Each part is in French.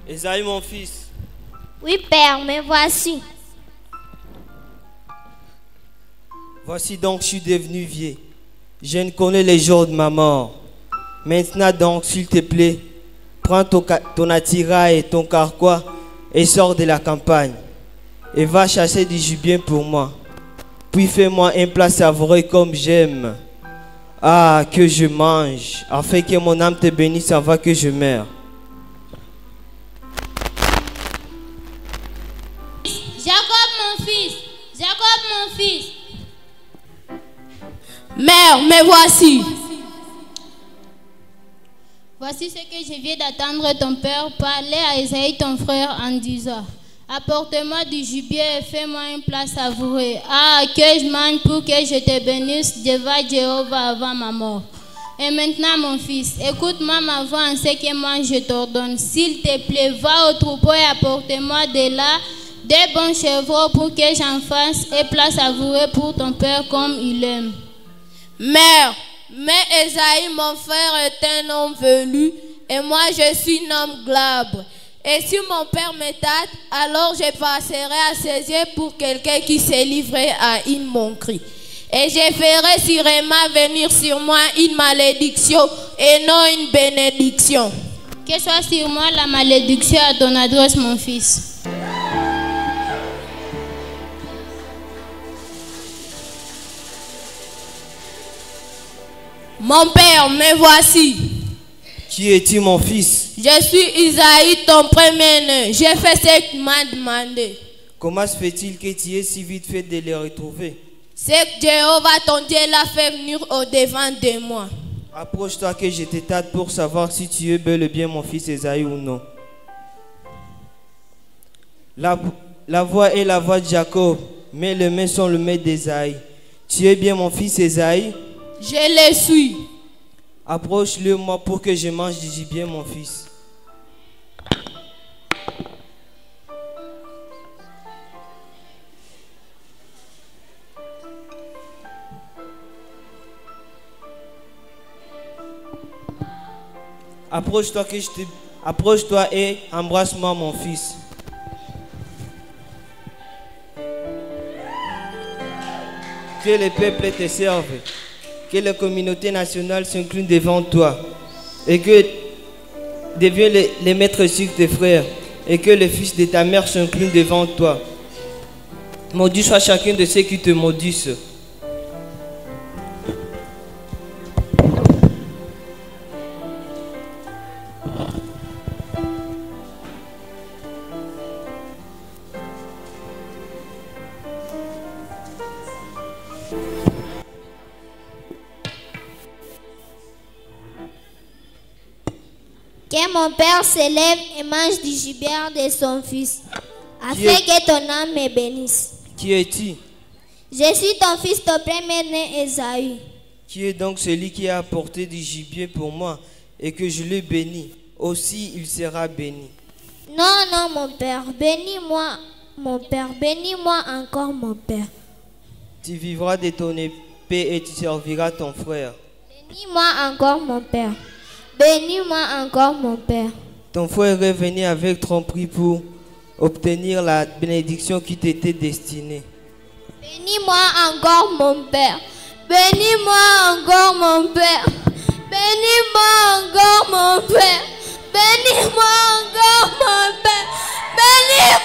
Esaïe, mon fils. Oui, Père, me voici. Voici donc, je suis devenu vieux. Je ne connais les jours de ma mort. Maintenant donc, s'il te plaît, prends ton attirail et ton carquois et sors de la campagne. Et va chasser du gibier pour moi. Puis fais-moi un plat savoureux comme j'aime. Ah, que je mange, afin que mon âme te bénisse avant que je meure. Jacob, mon fils. Jacob, mon fils. Mère, me voici. Voici ce que je viens d'attendre ton père parler à Esaïe, ton frère, en disant: apporte-moi du gibier et fais-moi un plat savoureux. Ah, que je mange pour que je te bénisse devant Jéhovah avant ma mort. Et maintenant, mon fils, écoute-moi ma voix en ce que moi je t'ordonne. S'il te plaît, va au troupeau et apporte-moi de là des bons chevaux pour que j'en fasse un plat savoureux pour ton père comme il aime. Mère, mais Esaïe, mon frère, est un homme velu, et moi je suis un homme glabre. Et si mon père me tâte, alors je passerai à ses yeux pour quelqu'un qui s'est livré à une moquerie. Et je ferai sûrement venir sur moi une malédiction et non une bénédiction. Que soit sur moi la malédiction à ton adresse, mon fils. Mon père, me voici. Qui es-tu, mon fils? Je suis Isaïe, ton premier-né. J'ai fait ce que tu m'as demandé. Comment se fait-il que tu aies si vite fait de les retrouver? C'est que Jéhovah, ton Dieu, l'a fait venir au-devant de moi. Approche-toi que je te tâte pour savoir si tu es bel et bien mon fils Esaïe ou non. La voix est la voix de Jacob, mais les mains sont les mains d'Esaïe. Tu es bien mon fils Esaïe? Je le suis. Approche-le moi pour que je mange du gibier, mon fils. Approche-toi et embrasse-moi, mon fils. Que le peuple te serve. Que la communauté nationale s'incline devant toi et que deviennent les maîtres sur tes frères et que le fils de ta mère s'incline devant toi. Maudit soit chacun de ceux qui te maudissent. Que mon père s'élève et mange du gibier de son fils, afin que ton âme me bénisse. Qui es-tu? Je suis ton fils, ton premier-né Esaïe. Qui est donc celui qui a apporté du gibier pour moi et que je le bénis? Aussi il sera béni. Non, non, mon père, bénis-moi, mon père, bénis-moi encore, mon père. Tu vivras de ton épée et tu serviras ton frère. Bénis-moi encore, mon père. Bénis-moi encore, mon père. Ton frère est venu avec tromperie pour obtenir la bénédiction qui t'était destinée. Bénis-moi encore, mon père. Bénis-moi encore, mon père. Bénis-moi encore, mon père. Bénis-moi encore, mon père. Bénis-moi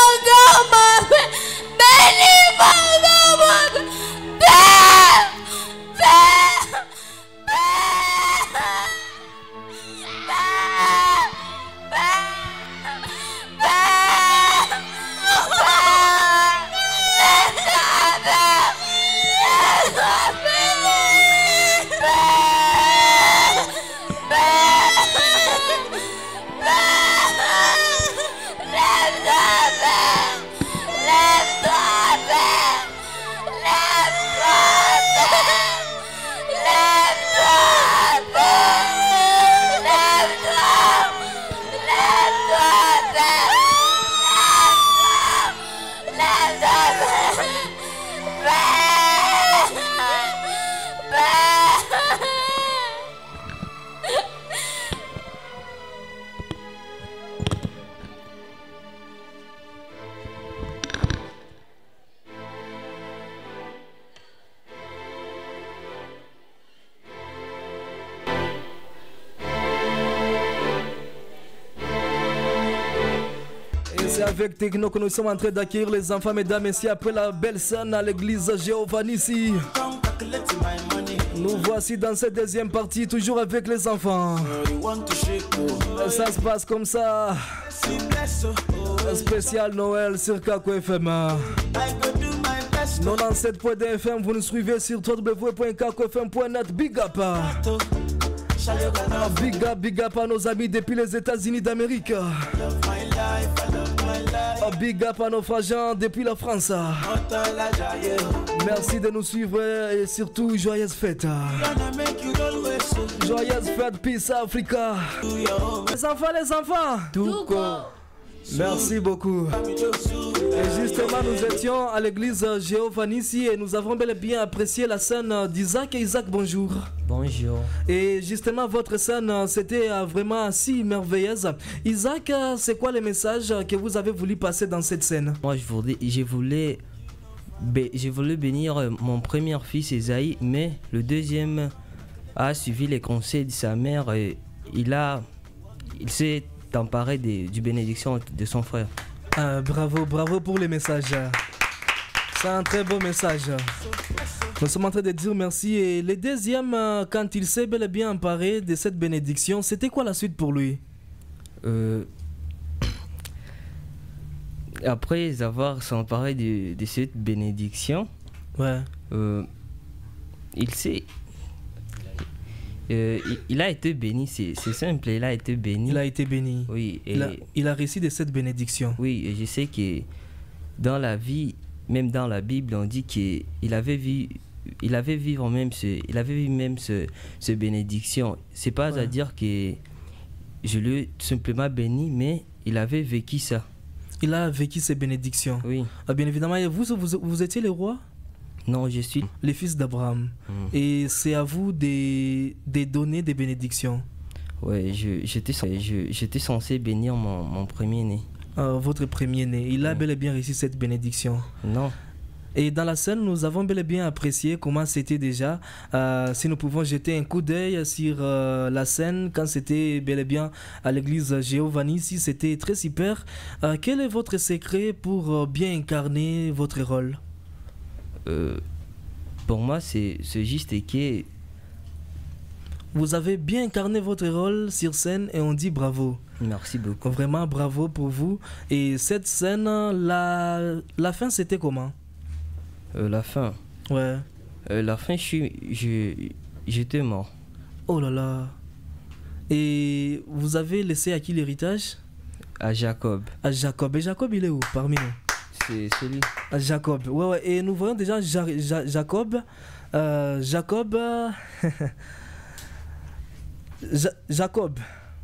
encore, mon père. Bénis-moi encore, mon père. Père, père, père. Lève-toi, avec Techno que nous sommes en train d'accueillir les enfants, mesdames, messieurs, après la belle scène à l'église Jéhovah Nissi. Nous voici dans cette deuxième partie, toujours avec les enfants. Ça se passe comme ça. Spécial Noël sur Kako FM. 97.2 FM, vous nous suivez sur www.kakofm.net. Big up. Big up à nos amis depuis les États-Unis d'Amérique. Big up à nos frangins depuis la France. Merci de nous suivre et surtout joyeuses fêtes. Joyeuses fêtes, peace Africa. Les enfants. Merci beaucoup. Et justement, nous étions à l'église Jéhovah Nissi et nous avons bel et bien apprécié la scène d'Isaac. Et Isaac, bonjour. Bonjour. Et justement, votre scène, c'était vraiment si merveilleuse. Isaac, c'est quoi les messages que vous avez voulu passer dans cette scène? Moi, je voulais bénir mon premier fils Esaïe, mais le deuxième a suivi les conseils de sa mère et il s'est emparé du bénédiction de son frère. Bravo pour les messages. C'est un très beau message. Nous sommes en train de dire merci. Et le deuxième, quand il s'est bel et bien emparé de cette bénédiction, c'était quoi la suite pour lui? Après avoir s'emparé de cette bénédiction, il a été béni, c'est simple, il a été béni. Il a été béni. Oui. Et il a reçu de cette bénédiction. Oui, et je sais que dans la vie, même dans la Bible, on dit qu'il avait vu même ce bénédiction. C'est pas à dire que je l'ai simplement béni, mais il avait vécu ça. Il a vécu ces bénédictions. Oui. Bien évidemment, vous étiez le roi? Non, je suis le fils d'Abraham. Et c'est à vous de donner des bénédictions. Oui, j'étais censé bénir mon premier-né. Votre premier-né, il a bel et bien reçu cette bénédiction? Non. Et dans la scène, nous avons bel et bien apprécié comment c'était déjà. Si nous pouvons jeter un coup d'œil sur la scène, quand c'était bel et bien à l'église Jéhovah Nissi, c'était très super. Quel est votre secret pour bien incarner votre rôle? Pour moi, c'est juste que vous avez bien incarné votre rôle sur scène et on dit bravo. Merci beaucoup. Vraiment bravo pour vous. Et cette scène, la fin, c'était comment? La fin. Ouais. La fin, j'étais mort. Oh là là. Et vous avez laissé à qui l'héritage? À Jacob. À Jacob. Et Jacob, il est où parmi nous? C'est celui. À Jacob. Ouais. Et nous voyons déjà Jacob. Jacob. Jacob.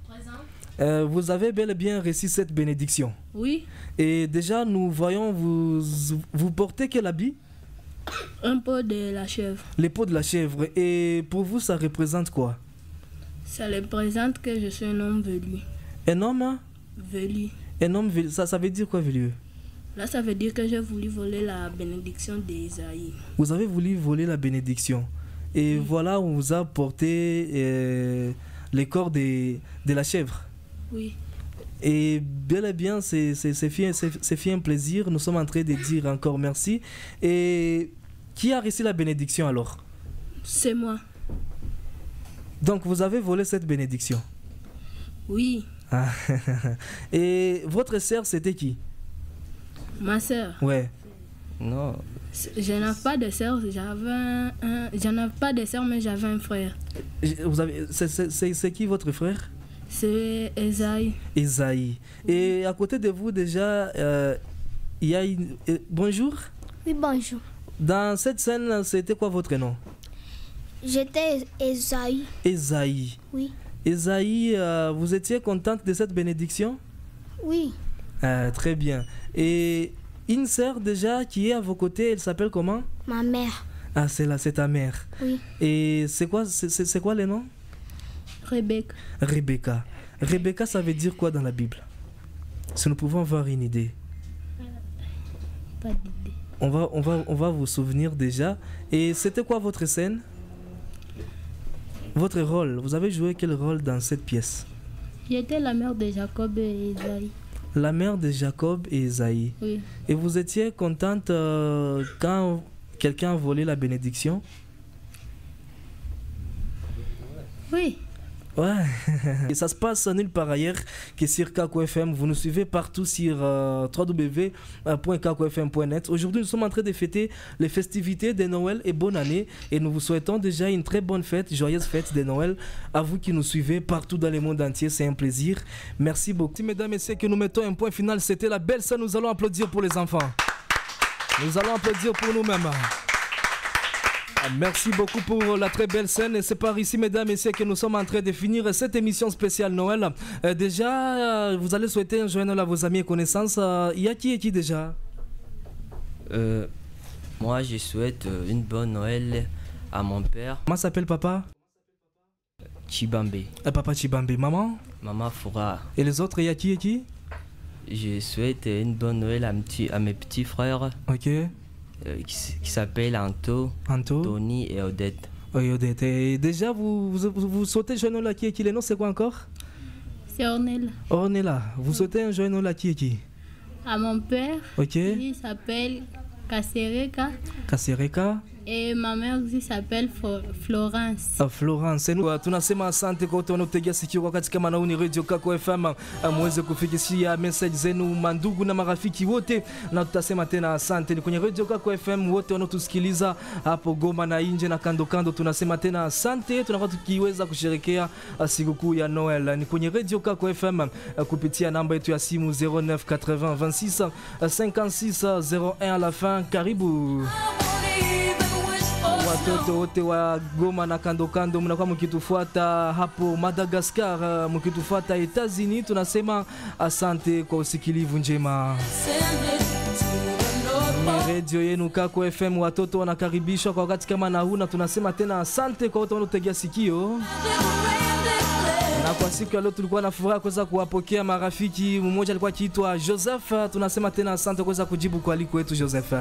Présent. Vous avez bel et bien reçu cette bénédiction. Oui. Et déjà, nous voyons, vous portez quel habit? Un pot de la chèvre. Les pots de la chèvre. Et pour vous, ça représente quoi? Ça représente que je suis un homme velu. Un homme? Velu. Un homme velu. Ça veut dire quoi, velu? Là, ça veut dire que j'ai voulu voler la bénédiction d'Esaïe. Vous avez voulu voler la bénédiction. Et voilà, on vous a porté les corps de la chèvre. Oui. Et bel et bien, c'est fait un plaisir. Nous sommes en train de dire encore merci. Et qui a reçu la bénédiction alors? C'est moi. Donc vous avez volé cette bénédiction? Oui. Ah. Et votre sœur, c'était qui? Ma sœur? Ouais. Non. Je n'ai pas de sœur, j'en ai pas de sœur, mais j'avais un frère. C'est qui votre frère? C'est Esaïe. Esaïe. Et à côté de vous déjà, il y a une... bonjour. Oui, bonjour. Dans cette scène, c'était quoi votre nom? J'étais Esaïe. Esaïe. Oui. Esaïe, vous étiez contente de cette bénédiction? Oui. Très bien. Et une sœur déjà qui est à vos côtés, elle s'appelle comment? Ma mère. Ah, c'est ta mère. Oui. Et c'est quoi le nom? Rebecca. Rebecca. Rebecca, ça veut dire quoi dans la Bible? Si nous pouvons avoir une idée. Pas d'idée. On va vous souvenir déjà. Et c'était quoi votre scène? Votre rôle, vous avez joué quel rôle dans cette pièce? J'étais la mère de Jacob et Esaïe. La mère de Jacob et Esaïe. Oui. Et vous étiez contente quand quelqu'un a volé la bénédiction? Oui. Ouais. Et ça se passe nulle part ailleurs que sur Kakou FM. Vous nous suivez partout sur www.kakofm.net. Aujourd'hui, nous sommes en train de fêter les festivités de Noël et bonne année. Et nous vous souhaitons déjà une très bonne fête, joyeuse fête de Noël. À vous qui nous suivez partout dans le monde entier, c'est un plaisir. Merci beaucoup. Mesdames et messieurs, que nous mettons un point final. C'était la belle scène. Nous allons applaudir pour les enfants. Nous allons applaudir pour nous-mêmes. Merci beaucoup pour la très belle scène. Et c'est par ici, mesdames et messieurs, que nous sommes en train de finir cette émission spéciale Noël. Déjà, vous allez souhaiter un joyeux Noël à vos amis et connaissances. Il y a qui et qui déjà? Moi, je souhaite une bonne Noël à mon père. Comment s'appelle papa? Chibambe. Papa Chibambe. Maman? Maman Foura. Et les autres, il y a qui et qui? Je souhaite une bonne Noël à mes petits frères. Ok. Qui s'appellent Anto, Tony et Odette. Oui, Odette. Et déjà, vous souhaitez joyeux Noël à qui et qui? Les noms, c'est quoi encore? C'est Ornella. Ornella. Vous souhaitez un joyeux Noël à qui et qui? À mon père. Ok. Il s'appelle Kasereka. Kasereka. Et ma mère aussi s'appelle Florence. Florence. Tunasema asante kwa wote wanaotegea sikio wakati kama na Radio Kakou FM, muweze kufikishia message zenu mandugu na marafiki wote, na tutasema tena asante. Ni kwenye Radio Kakou FM wote wanaotusikiliza hapo Goma na nje na kando kando, tunasema tena asante. Tunakuwa tukiweza kusherekea sikukuu ya Noel. Ni kwenye Radio Kakou FM kupitia namba yetu ya simu 09 80 26 56 01 à la fin. Karibu watoto wote wa Goma na kando kando, mnakuwa mkitufuata hapo Madagascar, mkitufuata Etats-Unis, tunasema asante kwa usikilivu njema. Radio yenu Kakou FM, watoto wanakaribishwa kwa wakati kama na huu, na tunasema tena asante kwa wote wanaotegea sikio. Na kwa siku ya leo tulikuwa na furaha kuweza kuwapokea marafiki. Mmoja alikuwa akiitwa Joseph, tunasema tena asante kuweza kujibu kwa aliko wetu Joseph.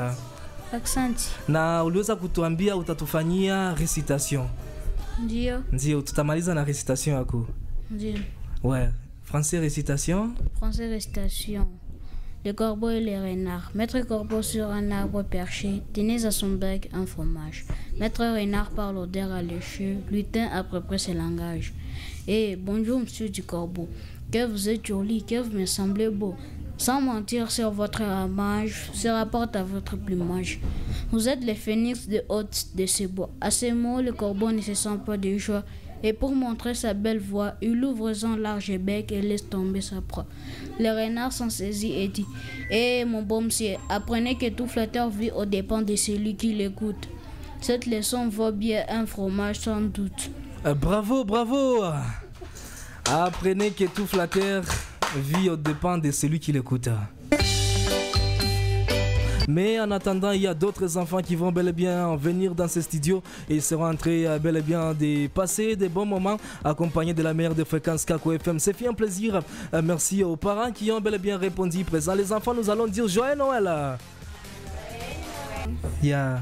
Asante. Na uliweza kutuambia utatufanyia recitation. Ndio, tutamaliza na recitation yako. Ndio. Ouais, français récitation. Français récitation. Le corbeau et les renards. Maître corbeau sur un arbre perché, tenait à son bec un fromage. Maître renard par l'odeur alléchée, lutin à peu près ses langages. Eh, bonjour monsieur du corbeau, que vous êtes joli, que vous me semblez beau. Sans mentir sur votre ramage, se rapporte à votre plumage. Vous êtes les phénix de hôtes de ces bois. À ces mots, le corbeau ne se sent pas de joie. Et pour montrer sa belle voix, il ouvre son large bec et laisse tomber sa proie. Le renard s'en saisit et dit: Eh mon bon monsieur, apprenez que tout flatteur vit aux dépens de celui qui l'écoute. Cette leçon vaut bien un fromage sans doute. Bravo, bravo! Apprenez que tout flatteur vit aux dépens de celui qui l'écoute. Mais en attendant, il y a d'autres enfants qui vont bel et bien venir dans ce studio et ils seront en train bel et bien de passer des bons moments accompagnés de la mère de fréquence Kakou FM. C'est fait un plaisir. Merci aux parents qui ont bel et bien répondu présent. Les enfants, nous allons dire joyeux Noël. Yeah.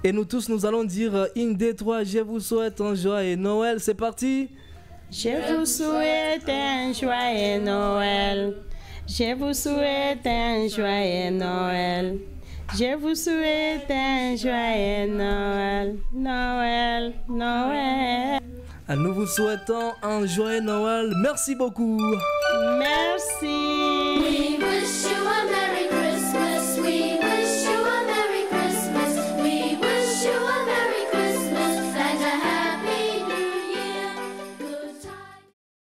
Et nous tous, nous allons dire une, deux, trois, je vous souhaite un joyeux Noël. C'est parti. Je vous souhaite un joyeux Noël. Je vous souhaite un joyeux Noël. Je vous souhaite un joyeux Noël. Noël, Noël. Nous vous souhaitons un joyeux Noël. Merci beaucoup. Merci.